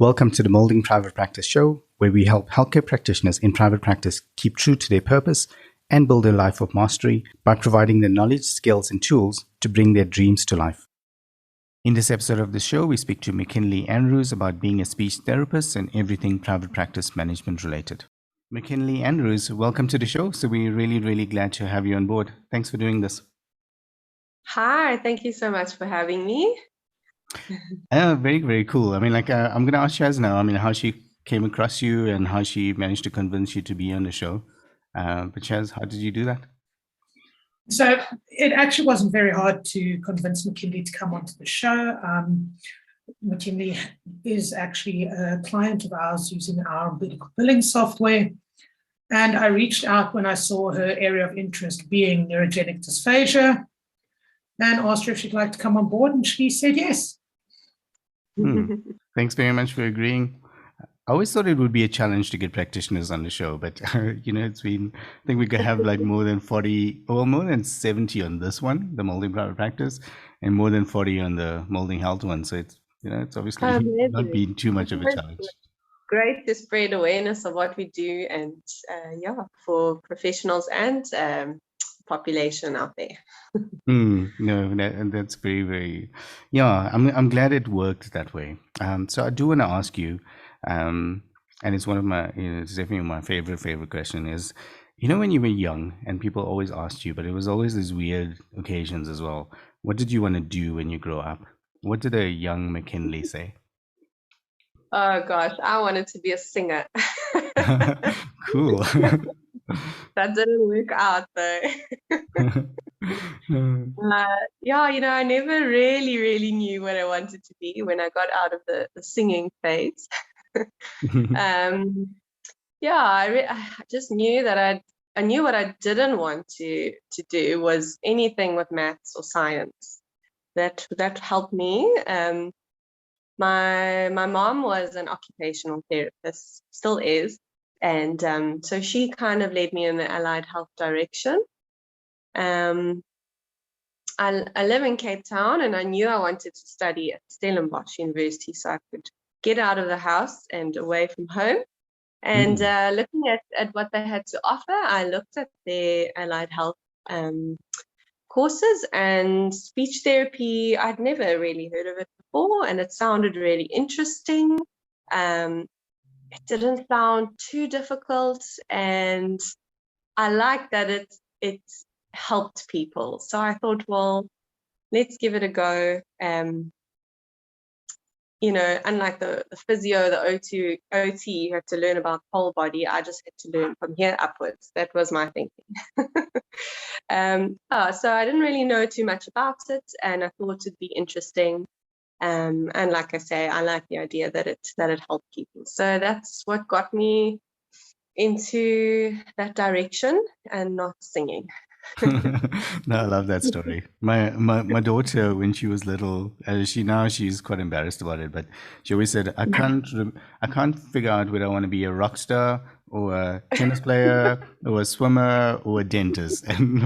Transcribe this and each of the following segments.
Welcome to the Moulding Private Practice Show, where we help healthcare practitioners in private practice keep true to their purpose and build a life of mastery by providing the knowledge, skills, and tools to bring their dreams to life. In this episode of the show, we speak to Mckinley Andrews about being a speech therapist and everything private practice management related. Mckinley Andrews, welcome to the show. So we're really glad to have you on board. Thanks for doing this. Hi, thank you so much for having me. Very cool. I'm going to ask Shaz now, how she came across you and how she managed to convince you to be on the show. But Shaz, how did you do that? So it actually wasn't very hard to convince McKinley to come onto the show. McKinley is actually a client of ours using our medicalbilling software. And I reached out when I saw her area of interest being neurogenic dysphagia and asked her if she'd like to come on board, and she said yes. Thanks very much for agreeing. I always thought it would be a challenge to get practitioners on the show, but it's been, I think we could have like more than 40 or more than 70 on this one, the Moulding Private Practice, and more than 40 on the Moulding Health one. So it's obviously not been too much of a challenge. Great to spread awareness of what we do and for professionals and population out there. That's very, I'm glad it worked that way. So I do want to ask you, and it's one of my, it's definitely my favorite question is, when you were young and people always asked you, but it was always these weird occasions as well. What did you want to do when you grow up? What did a young McKinley say? Oh gosh, I wanted to be a singer. Cool. That didn't work out though. I never really knew what I wanted to be when I got out of the singing phase. I just knew that I knew what I didn't want to do was anything with maths or science. That helped me. My mom was an occupational therapist, still is, and so she kind of led me in the allied health direction. I live in Cape Town, and I knew I wanted to study at Stellenbosch University so I could get out of the house and away from home. And looking at what they had to offer, I looked at their allied health courses, and speech therapy, I'd never really heard of it before, and it sounded really interesting. It didn't sound too difficult, and I liked that it helped people. So I thought, well, let's give it a go. Unlike the physio, the OT, you have to learn about the whole body. I just had to learn from here upwards. That was my thinking. So I didn't really know too much about it, and I thought it'd be interesting. And like I say, I like the idea that it helped people. So that's what got me into that direction and not singing. No, I love that story. My daughter, when she was little, she's quite embarrassed about it, but she always said, I can't figure out whether I want to be a rock star or a tennis player or a swimmer or a dentist. And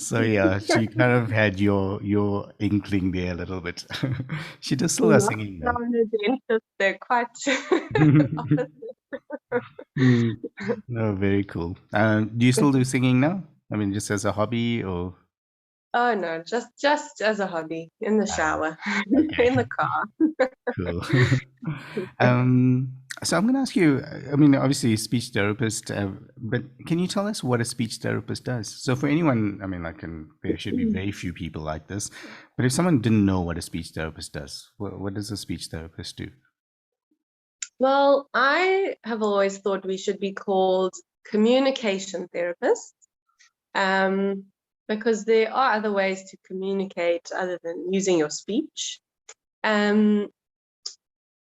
she kind of had your inkling there a little bit. She does still has singing now. Dentist, they're quite No, very cool. Do you still do singing now? Just as a hobby, or? Oh no, just as a hobby, in the shower, okay. In the car. Cool. So I'm going to ask you, obviously speech therapist, but can you tell us what a speech therapist does? So for anyone, there should be very few people like this, but if someone didn't know what a speech therapist does, what does a speech therapist do? Well, I have always thought we should be called communication therapists. Because there are other ways to communicate other than using your speech. And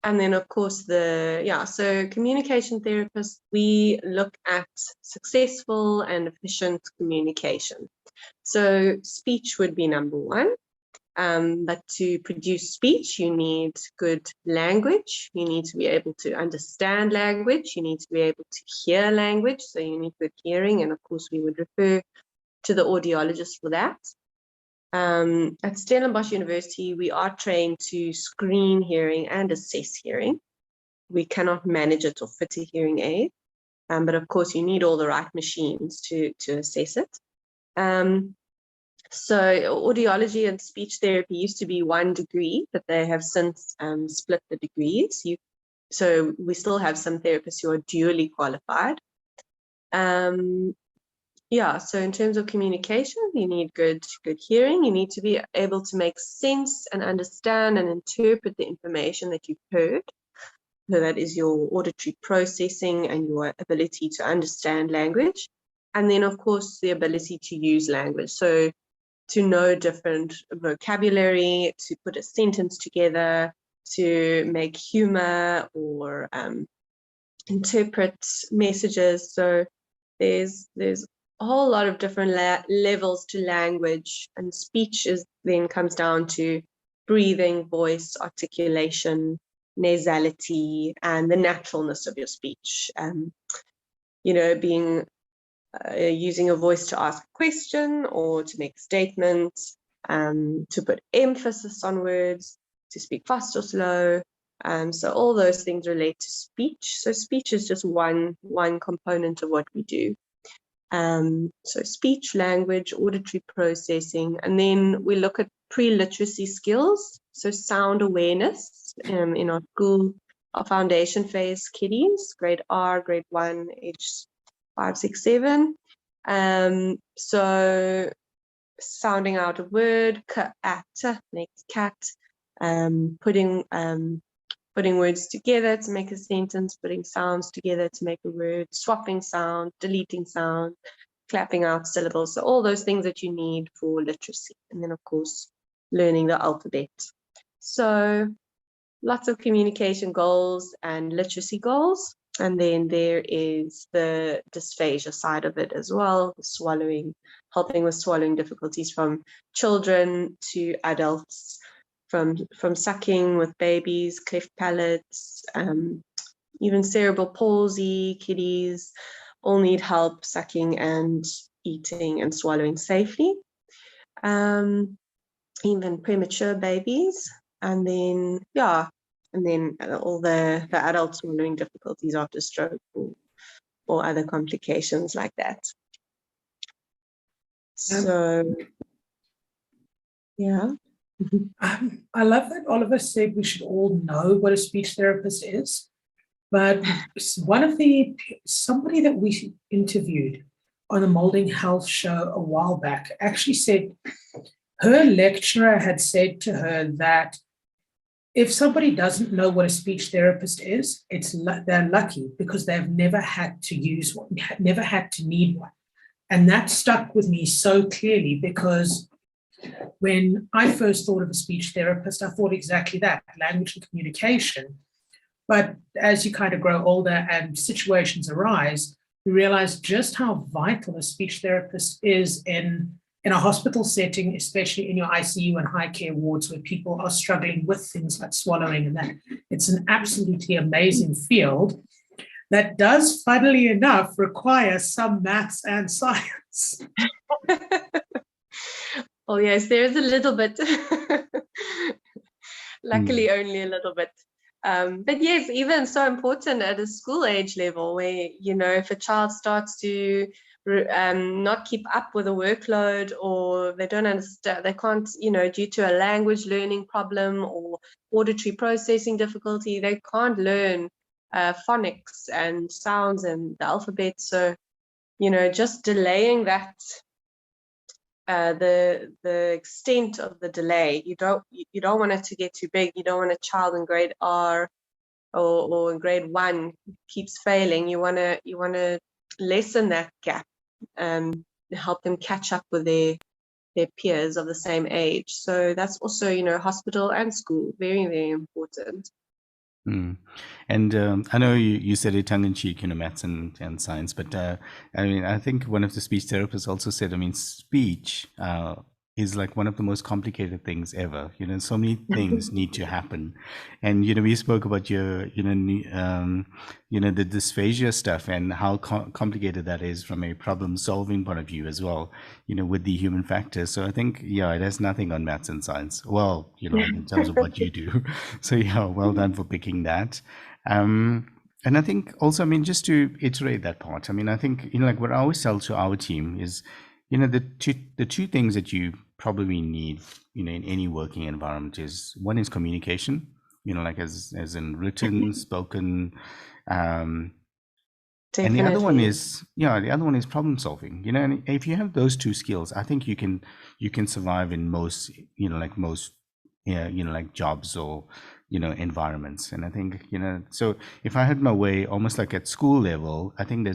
then of course so communication therapists, we look at successful and efficient communication. So speech would be number one. But to produce speech, you need good language. You need to be able to understand language. You need to be able to hear language. So you need good hearing. And of course, we would refer to the audiologist for that. At Stellenbosch University, we are trained to screen hearing and assess hearing. we cannot manage it or fit a hearing aid. But of course, you need all the right machines to assess it. So audiology and speech therapy used to be 1 degree, but they have since split the degrees. So we still have some therapists who are dually qualified. Yeah, so in terms of communication, you need good hearing. You need to be able to make sense and understand and interpret the information that you've heard. So that is your auditory processing and your ability to understand language. And then, of course, the ability to use language. So to know different vocabulary, to put a sentence together, to make humor or interpret messages. So there's a whole lot of different levels to language, and speech then comes down to breathing, voice, articulation, nasality, and the naturalness of your speech. Being using a voice to ask a question or to make a statement, to put emphasis on words, to speak fast or slow. So all those things relate to speech. So speech is just one component of what we do. So speech, language, auditory processing, and then we look at pre-literacy skills. So sound awareness in our school, our foundation phase kiddies, grade R, grade 1, age 5, 6, 7. So sounding out a word, next cat, putting words together to make a sentence, putting sounds together to make a word, swapping sound, deleting sound, clapping out syllables. So all those things that you need for literacy. And then, of course, learning the alphabet. So lots of communication goals and literacy goals. And then there is the dysphagia side of it as well, swallowing, helping with swallowing difficulties from children to adults, from sucking with babies, cleft palates, even cerebral palsy, kiddies, all need help sucking and eating and swallowing safely. Even premature babies, and then all the adult swallowing difficulties after stroke or other complications like that. So, yeah. I love that Oliver said we should all know what a speech therapist is, but somebody that we interviewed on the Moulding Health show a while back actually said her lecturer had said to her that if somebody doesn't know what a speech therapist is, they're lucky because they've never had to use one, never had to need one. And that stuck with me so clearly because when I first thought of a speech therapist, I thought exactly that, language and communication. But as you kind of grow older and situations arise, you realize just how vital a speech therapist is in a hospital setting, especially in your ICU and high care wards where people are struggling with things like swallowing and that. It's an absolutely amazing field that does, funnily enough, require some maths and science. Oh, yes, there's a little bit. Luckily, only a little bit. But yes, even so important at a school age level where, if a child starts to not keep up with a workload, or they don't understand, they can't, due to a language learning problem or auditory processing difficulty, they can't learn phonics and sounds and the alphabet. So, just delaying that, the extent of the delay, you don't want it to get too big. You don't want a child in grade R or in grade 1 keeps failing. You want to lessen that gap and help them catch up with their peers of the same age. So that's also, hospital and school, very, very important. And I know you said it tongue-in-cheek, maths and science, but I think one of the speech therapists also said, speech is like one of the most complicated things ever. So many things need to happen. And, we spoke about your, the dysphagia stuff and how complicated that is from a problem solving point of view as well, with the human factor. So I think, it has nothing on maths and science. Well, in terms of what you do. So well done for picking that. And I think also, I mean, just to iterate that part, I mean, I think, like what I always tell to our team is, the two things that you probably need, in any working environment is, one is communication, like as in written, spoken, and the other one Definitely. is, the other one is problem solving, and if you have those two skills, I think you can survive in most, like most, like jobs or, environments. And I think, so if I had my way, almost like at school level, I think there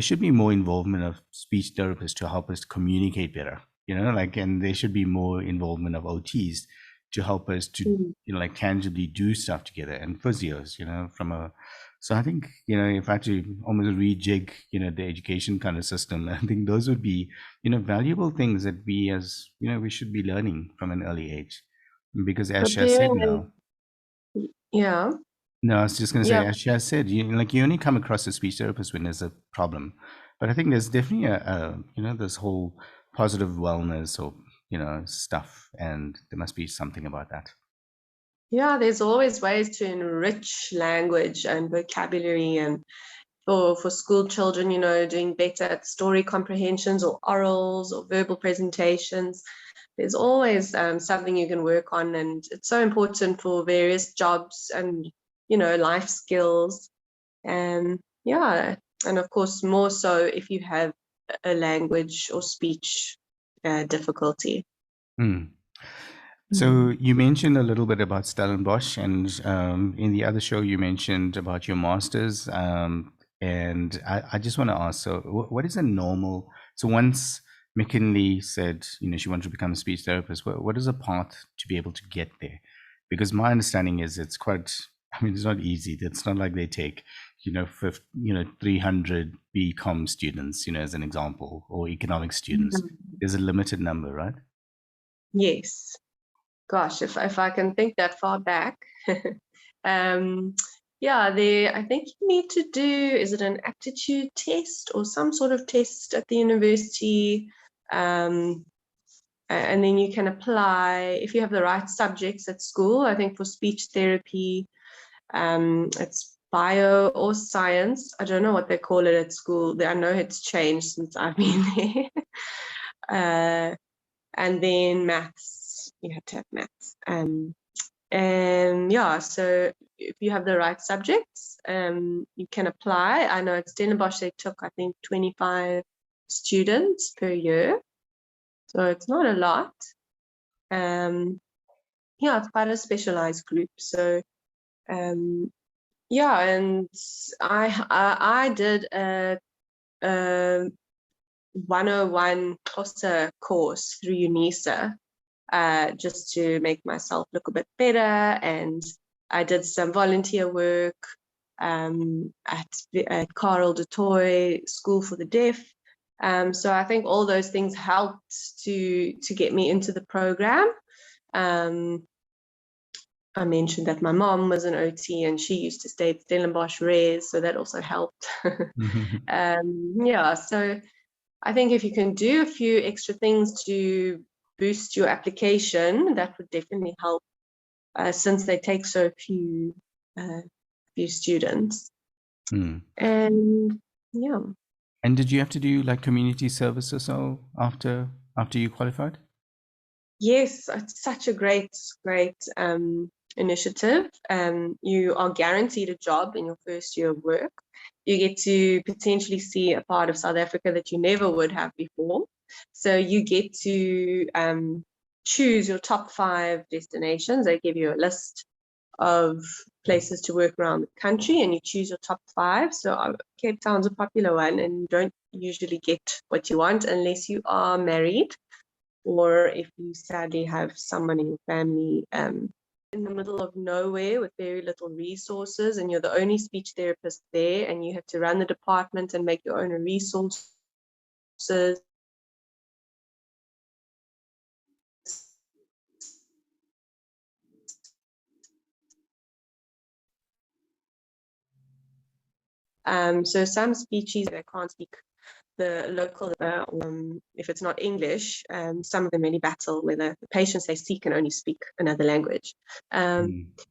should be more involvement of speech therapists to help us communicate better, like, and there should be more involvement of OTs to help us to, like tangibly do stuff together, and physios, so I think, if I had to almost rejig, the education kind of system, I think those would be, valuable things that we as, we should be learning from an early age. Because as Shaz said now, Yeah. no, I was just going to say, Yeah. as Shaz said, you only come across a speech therapist when there's a problem. But I think there's definitely this whole positive wellness or, stuff, and there must be something about that. Yeah, there's always ways to enrich language and vocabulary, and for school children, doing better at story comprehensions or orals or verbal presentations. There's always something you can work on, and it's so important for various jobs and, life skills. And yeah, and of course, more so if you have a language or speech difficulty. So you mentioned a little bit about Stellenbosch, and in the other show you mentioned about your master's, and I just want to ask, so what is a normal, so once McKinley said, she wanted to become a speech therapist, what is a path to be able to get there? Because my understanding is it's quite, I mean, it's not easy. It's not like they take, 300 BCom students, as an example, or economics students. There's a limited number, right? Yes. Gosh, if I can think that far back. I think you need to do, is it an aptitude test or some sort of test at the university? And then you can apply if you have the right subjects at school. I think for speech therapy, it's bio or science. I don't know what they call it at school. I know it's changed since I've been there. And then maths, you have to have maths. And yeah, so if you have the right subjects, you can apply. I know at Stellenbosch they took, I think, 25 students per year. So it's not a lot. It's quite a specialized group. So and I did a 101 COSA course through UNISA, just to make myself look a bit better. And I did some volunteer work at Karel de Toy School for the Deaf. So I think all those things helped to get me into the program. I mentioned that my mom was an OT and she used to stay at Stellenbosch Res, so that also helped. So I think if you can do a few extra things to boost your application, that would definitely help, since they take so few students. And yeah. And did you have to do like community service or so after you qualified? Yes, it's such a great initiative. You are guaranteed a job in your first year of work. You get to potentially see a part of South Africa that you never would have before. So you get to choose your top 5 destinations. They give you a list of places to work around the country, and you choose your top 5. So Cape Town's a popular one, and you don't usually get what you want unless you are married, or if you sadly have someone in your family in the middle of nowhere with very little resources, and you're the only speech therapist there, and you have to run the department and make your own resources. So some speeches, they can't speak the local, if it's not English, some of them really battle where the patients they see can only speak another language.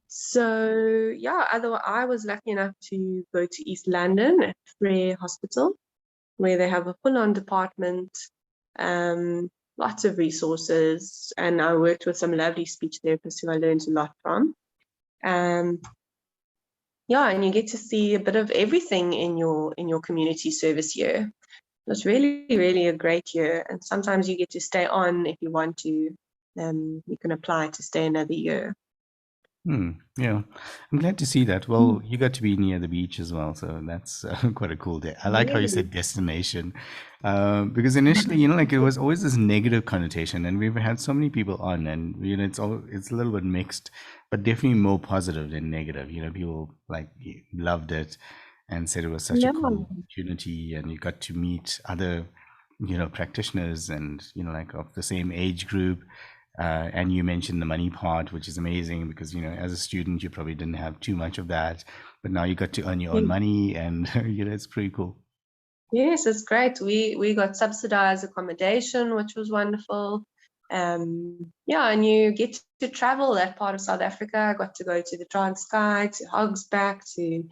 So yeah, otherwise I was lucky enough to go to East London at Frere Hospital, where they have a full-on department, lots of resources, and I worked with some lovely speech therapists who I learned a lot from. Yeah, and you get to see a bit of everything in your community service year. It's really, really a great year, and sometimes you get to stay on if you want to. You can apply to stay another year. Yeah, I'm glad to see that. Well, you got to be near the beach as well, so that's quite a cool day. I like how you said destination, because initially, like it was always this negative connotation, and we've had so many people on, and it's a little bit mixed, but definitely more positive than negative. People like loved it and said it was such a cool opportunity, and you got to meet other, practitioners, and like of the same age group. And you mentioned the money part, which is amazing because, as a student, you probably didn't have too much of that, but now you got to earn your own money, and, it's pretty cool. Yes, it's great. We got subsidized accommodation, which was wonderful. Yeah, and you get to travel that part of South Africa. I got to go to the Transkei, to Hogsback, to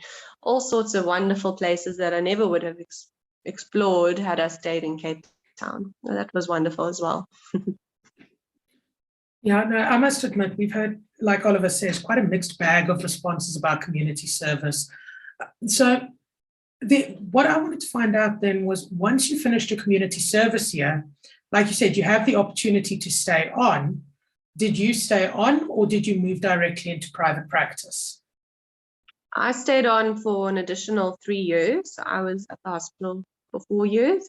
all sorts of wonderful places that I never would have explored had I stayed in Cape Town. So that was wonderful as well. Yeah, no, I must admit, we've heard, like Oliver says, quite a mixed bag of responses about community service. So what I wanted to find out then was, once you finished your community service year, like you said, you have the opportunity to stay on. Did you stay on, or did you move directly into private practice? I stayed on for an additional 3 years. I was at the hospital for 4 years.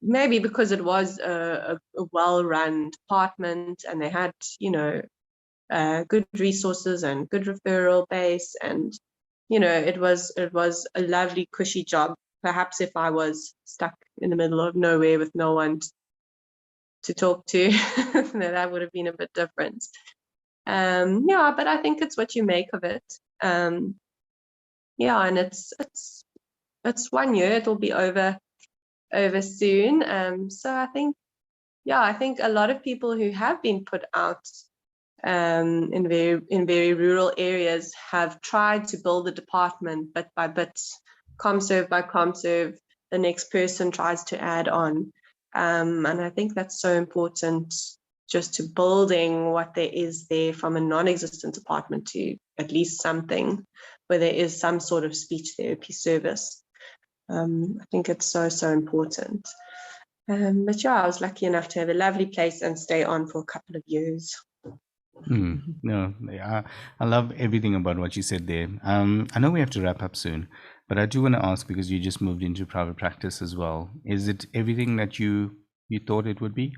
Maybe because it was a well-run department, and they had, good resources and good referral base, and it was a lovely, cushy job. Perhaps if I was stuck in the middle of nowhere with no one to talk to, that would have been a bit different. Yeah, but I think it's what you make of it. Yeah, and it's 1 year. It'll be over soon. So I think a lot of people who have been put out in very rural areas have tried to build the department bit by bit, ComServe by ComServe. The next person tries to add on, and I think that's so important, just to building what there is there from a non-existent department to at least something where there is some sort of speech therapy service. I think it's so important. But yeah, I was lucky enough to have a lovely place and stay on for a couple of years. No, I love everything about what you said there. I know we have to wrap up soon, but I do want to ask, because you just moved into private practice as well, is it everything that you thought it would be?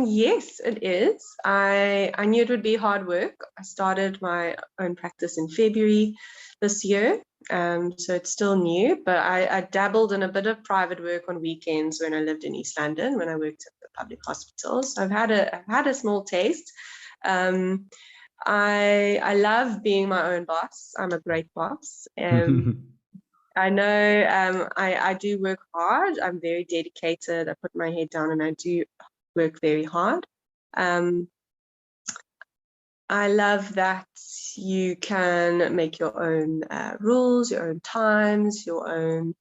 Yes, it is. I knew it would be hard work. I started my own practice in February this year, so it's still new, but I dabbled in a bit of private work on weekends when I lived in East London, when I worked at the public hospitals. I've had a small taste. I love being my own boss. I'm a great boss. I know I do work hard. I'm very dedicated. I put my head down and I do work very hard. I love that you can make your own rules, your own times, your own,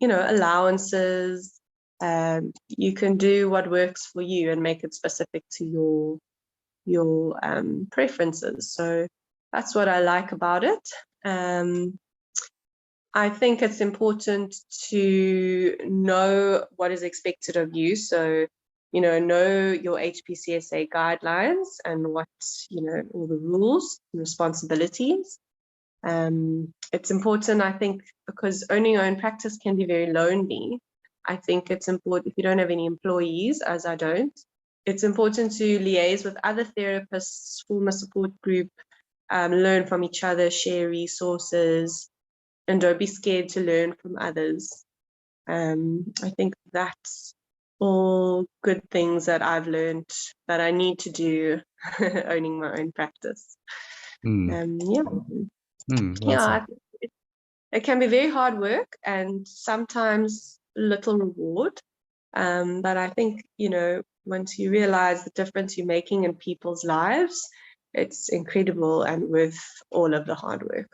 allowances. You can do what works for you and make it specific to your preferences. So that's what I like about it. I think it's important to know what is expected of you. So, know your HPCSA guidelines and what, all the rules and responsibilities. It's important, I think, because owning your own practice can be very lonely. I think it's important, if you don't have any employees, as I don't, it's important to liaise with other therapists, form a support group, learn from each other, share resources, and don't be scared to learn from others. I think that's all good things that I've learned that I need to do owning my own practice. Well Yeah, it can be very hard work and sometimes little reward. But I think, once you realize the difference you're making in people's lives, it's incredible and worth all of the hard work.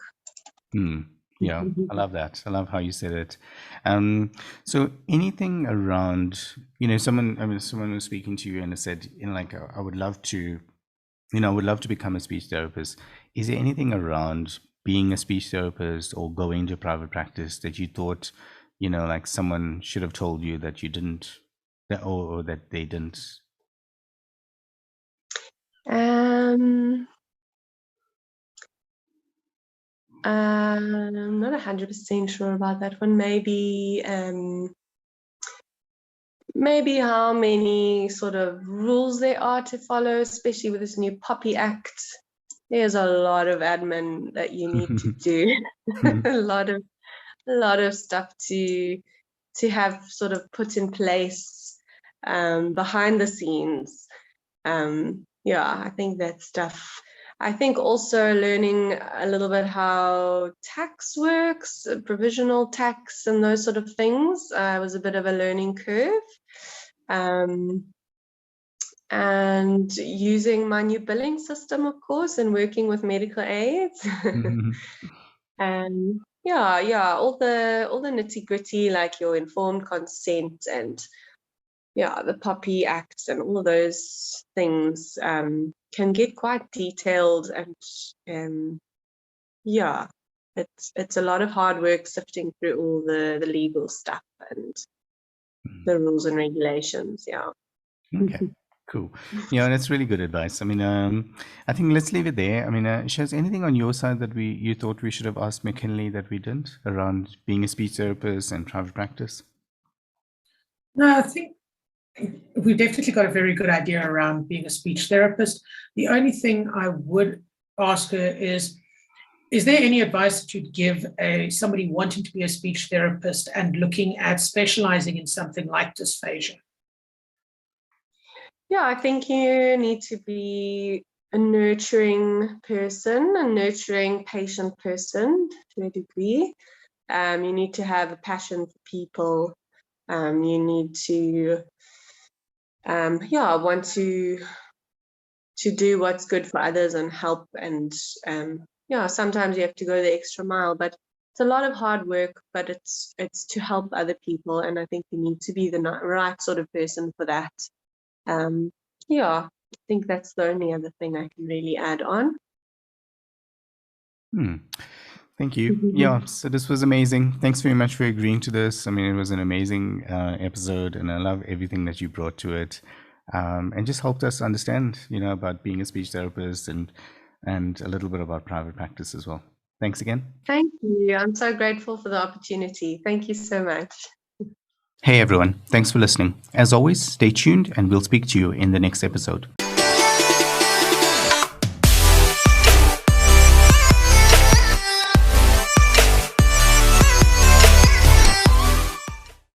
Yeah, I love that. I love how you said it. So anything around, someone was speaking to you and said, I would love to, become a speech therapist. Is there anything around being a speech therapist or going to private practice that you thought, someone should have told you that you didn't, or that they didn't? I'm not 100% sure about that one. Maybe how many sort of rules there are to follow, especially with this new Poppy Act. There's a lot of admin that you need to do, a lot of stuff to have sort of put in place behind the scenes. I think that stuff. I think also learning a little bit how tax works, provisional tax and those sort of things was a bit of a learning curve. And using my new billing system, of course, and working with medical aids. And all the nitty-gritty, like your informed consent and the Poppy Acts and all of those things can get quite detailed, and it's a lot of hard work sifting through all the legal stuff and the rules and regulations. Yeah. Okay. Cool. Yeah, that's really good advice. I mean, I think let's leave it there. I mean, Shaz, anything on your side that you thought we should have asked McKinley that we didn't around being a speech therapist and private practice? No, I think we've definitely got a very good idea around being a speech therapist. The only thing I would ask her is there any advice that you'd give somebody wanting to be a speech therapist and looking at specializing in something like dysphagia? Yeah, I think you need to be a nurturing person, a nurturing patient person to a degree. You need to have a passion for people. You need to want to do what's good for others and help, and sometimes you have to go the extra mile, but it's a lot of hard work, but it's to help other people, and I think you need to be the right sort of person for that. I think that's the only other thing I can really add on. Thank you. Yeah, so this was amazing. Thanks very much for agreeing to this. I mean, it was an amazing episode, and I love everything that you brought to it, and just helped us understand, about being a speech therapist and a little bit about private practice as well. Thanks again. Thank you. I'm so grateful for the opportunity. Thank you so much. Hey everyone, thanks for listening. As always, stay tuned and we'll speak to you in the next episode.